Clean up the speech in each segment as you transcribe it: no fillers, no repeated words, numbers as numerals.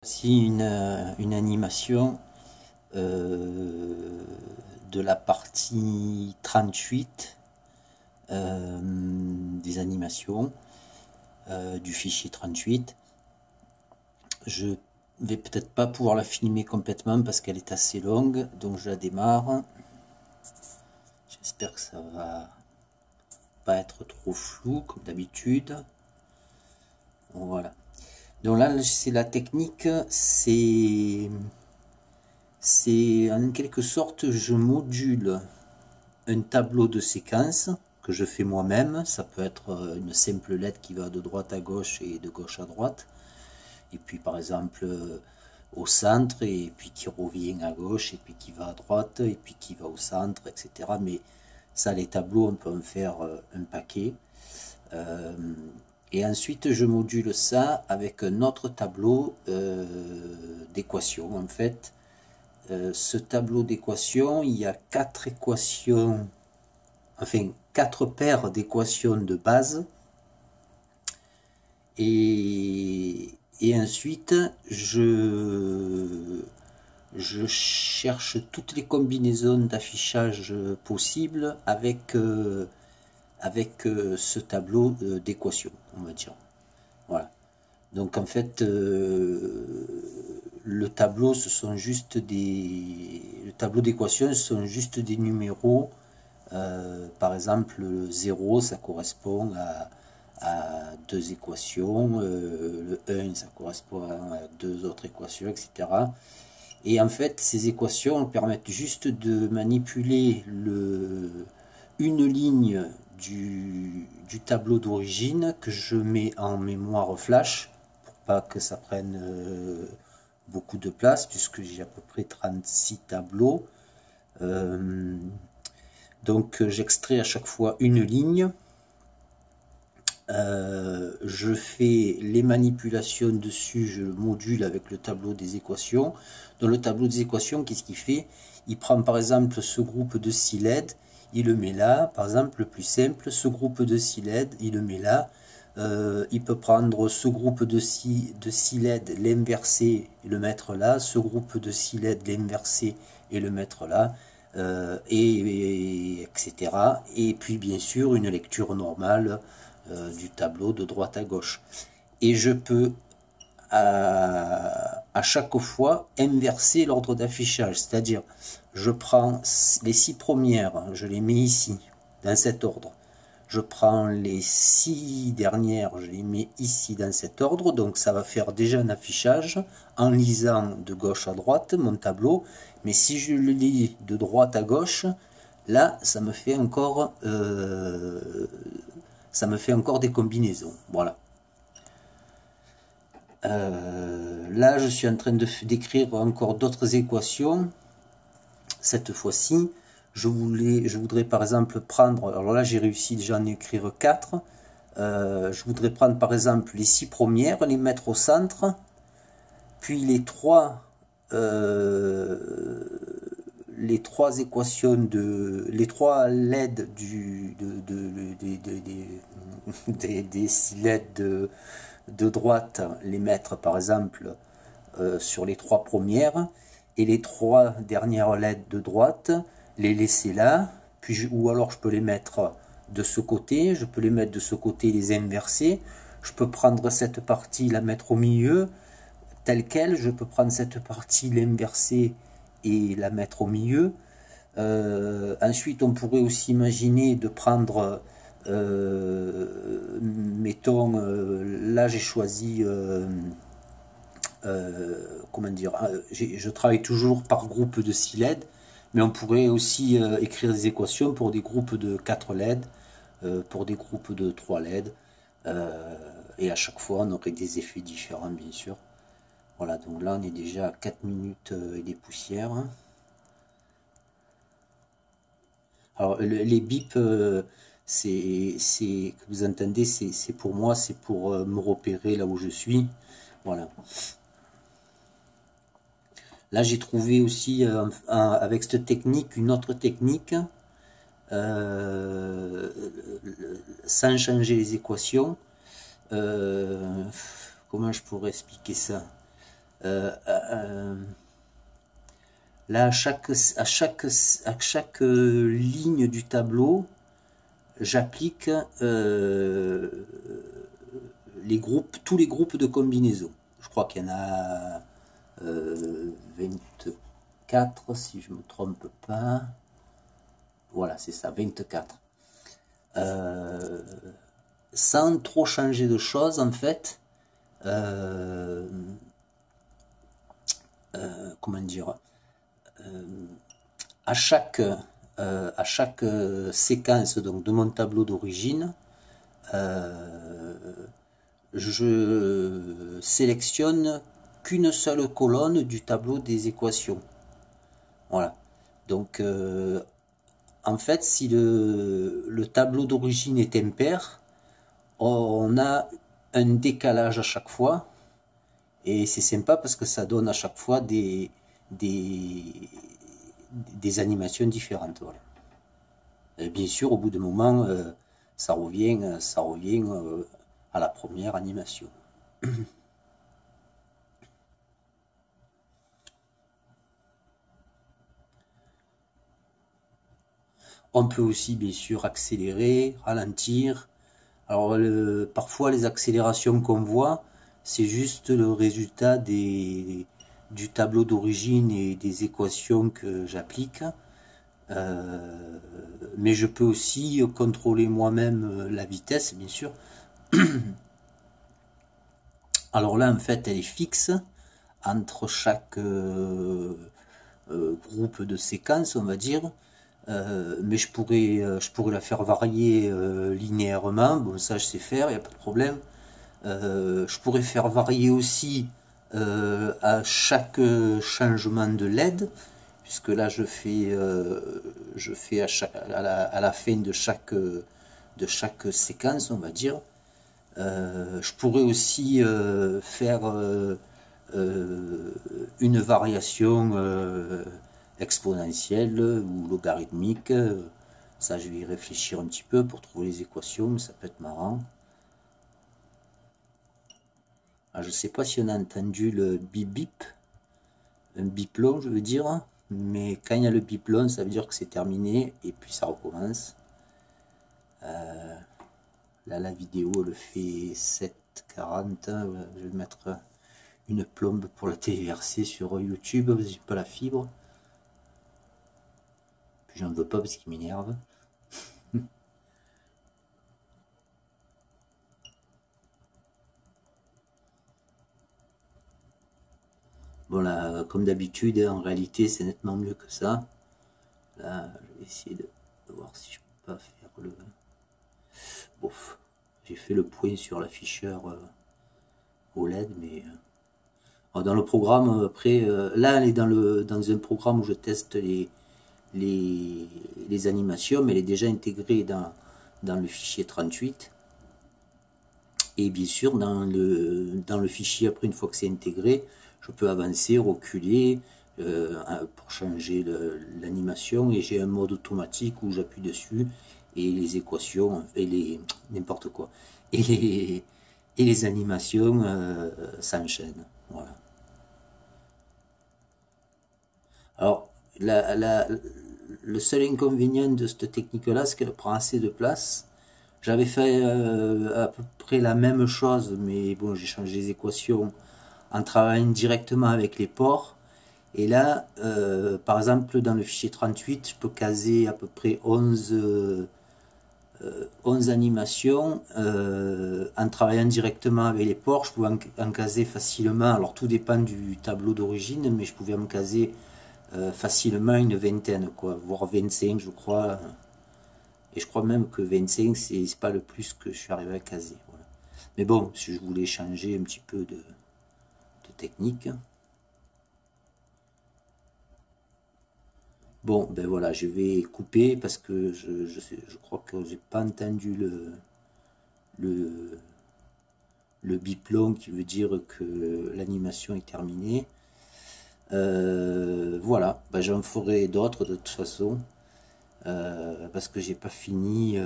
Voici une animation de la partie 38 des animations du fichier 38. Je vais peut-être pas pouvoir la filmer complètement parce qu'elle est assez longue, donc je la démarre. J'espère que ça va pas être trop flou comme d'habitude. Voilà. Donc là, c'est la technique, c'est en quelque sorte, je module un tableau de séquence que je fais moi-même. Ça peut être une simple lettre qui va de droite à gauche et de gauche à droite. Et puis par exemple au centre, et puis qui revient à gauche, et puis qui va à droite, et puis qui va au centre, etc. Mais ça, les tableaux, on peut en faire un paquet. Et ensuite, je module ça avec un autre tableau d'équations. En fait, ce tableau d'équations, il y a quatre équations, enfin quatre paires d'équations de base. Et ensuite, je cherche toutes les combinaisons d'affichage possibles avec ce tableau d'équations, on va dire. Voilà. Donc en fait, le tableau, ce sont juste le tableau d'équations, ce sont juste des numéros. Par exemple, le 0, ça correspond à deux équations, le 1, ça correspond à deux autres équations, etc. Et en fait, ces équations permettent juste de manipuler une ligne du tableau d'origine que je mets en mémoire flash pour pas que ça prenne beaucoup de place, puisque j'ai à peu près 36 tableaux. Donc j'extrais à chaque fois une ligne. Je fais les manipulations dessus, je le module avec le tableau des équations. Dans le tableau des équations, qu'est-ce qu'il fait? Il prend par exemple ce groupe de 6 LED, il le met là. Par exemple, le plus simple, ce groupe de 6 LED, il le met là. Il peut prendre ce groupe de 6 LED, l'inverser et le mettre là. Ce groupe de 6 LED, l'inverser et le mettre là. Etc. Et puis bien sûr une lecture normale du tableau de droite à gauche. Et je peux à chaque fois inverser l'ordre d'affichage, c'est-à-dire je prends les 6 premières, je les mets ici, dans cet ordre. Je prends les 6 dernières, je les mets ici dans cet ordre, donc ça va faire déjà un affichage en lisant de gauche à droite mon tableau, mais si je le lis de droite à gauche, là ça me fait encore des combinaisons. Voilà. Là je suis en train d'écrire encore d'autres équations. Cette fois-ci, je voudrais par exemple prendre, alors là j'ai réussi déjà à en écrire 4, je voudrais prendre par exemple les 6 premières, les mettre au centre, puis les trois équations les 3 LED des 6 LED de droite, les mettre par exemple sur les 3 premières, et les 3 dernières LED de droite, les laisser là, puis ou alors je peux les mettre de ce côté, je peux les mettre de ce côté, les inverser, je peux prendre cette partie, la mettre au milieu, telle quelle, je peux prendre cette partie, l'inverser et la mettre au milieu. Ensuite, on pourrait aussi imaginer de prendre, mettons, là j'ai choisi... comment dire, je travaille toujours par groupe de 6 LED, mais on pourrait aussi écrire des équations pour des groupes de 4 LED, pour des groupes de 3 LED, et à chaque fois on aurait des effets différents bien sûr. Voilà, donc là on est déjà à 4 minutes et des poussières. Alors les bips, que vous entendez, c'est pour moi, c'est pour me repérer là où je suis. Voilà. Là, j'ai trouvé aussi, avec cette technique, une autre technique, sans changer les équations. Comment je pourrais expliquer ça? Là, à chaque ligne du tableau, j'applique tous les groupes de combinaisons. Je crois qu'il y en a 24, si je ne me trompe pas. Voilà, c'est ça, 24. Sans trop changer de choses, en fait. Comment dire, à chaque séquence donc, de mon tableau d'origine, je sélectionne qu'une seule colonne du tableau des équations. Voilà. Donc, en fait, si le tableau d'origine est impair, on a un décalage à chaque fois. Et c'est sympa parce que ça donne à chaque fois des animations différentes. Voilà. Et bien sûr, au bout d'un moment, ça revient à la première animation. On peut aussi, bien sûr, accélérer, ralentir. Alors, parfois, les accélérations qu'on voit, c'est juste le résultat du tableau d'origine et des équations que j'applique. Mais je peux aussi contrôler moi-même la vitesse, bien sûr. Alors là, en fait, elle est fixe entre chaque groupe de séquences, on va dire. Mais je pourrais la faire varier linéairement. Bon, ça, je sais faire, il n'y a pas de problème. Je pourrais faire varier aussi à chaque changement de LED, puisque là je fais à la fin de chaque séquence, on va dire. Je pourrais aussi faire une variation exponentielle ou logarithmique. Ça, je vais y réfléchir un petit peu pour trouver les équations, ça peut être marrant. Alors, je ne sais pas si on a entendu le bip bip, un bip long, je veux dire, mais quand il y a le bip long, ça veut dire que c'est terminé et puis ça recommence. Là, la vidéo le fait 7:40. Je vais mettre une plombe pour la téléverser sur YouTube, parce que j'ai pas la fibre. Puis j'en veux pas parce qu'il m'énerve. Bon là, comme d'habitude, en réalité, c'est nettement mieux que ça. Là, je vais essayer de voir si je peux pas faire le... Bof, j'ai fait le point sur l'afficheur OLED, mais... dans le programme, après, là, elle est dans un programme où je teste les animations, mais elle est déjà intégrée dans le fichier 38. Et bien sûr, dans le fichier, après, une fois que c'est intégré, je peux avancer, reculer pour changer l'animation. Et j'ai un mode automatique où j'appuie dessus et les équations, et n'importe quoi. Et les animations s'enchaînent. Voilà. Alors, le seul inconvénient de cette technique-là, c'est qu'elle prend assez de place. J'avais fait à peu près la même chose, mais bon, j'ai changé les équations en travaillant directement avec les ports. Et là, par exemple, dans le fichier 38, je peux caser à peu près 11 animations. En travaillant directement avec les ports, je pouvais en caser facilement. Alors, tout dépend du tableau d'origine, mais je pouvais en caser facilement une vingtaine, quoi, voire 25, je crois. Et je crois même que 25, c'est pas le plus que je suis arrivé à caser. Voilà. Mais bon, si je voulais changer un petit peu de technique. Bon, ben voilà, je vais couper parce que je crois que j'ai pas entendu le bip long qui veut dire que l'animation est terminée. Voilà, ben j'en ferai d'autres de toute façon. Parce que j'ai pas fini.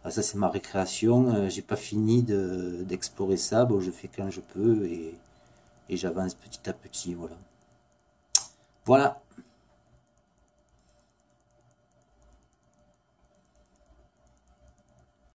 Ça c'est ma récréation. J'ai pas fini d'explorer ça. Bon, je fais quand je peux et et j'avance petit à petit, voilà. Voilà.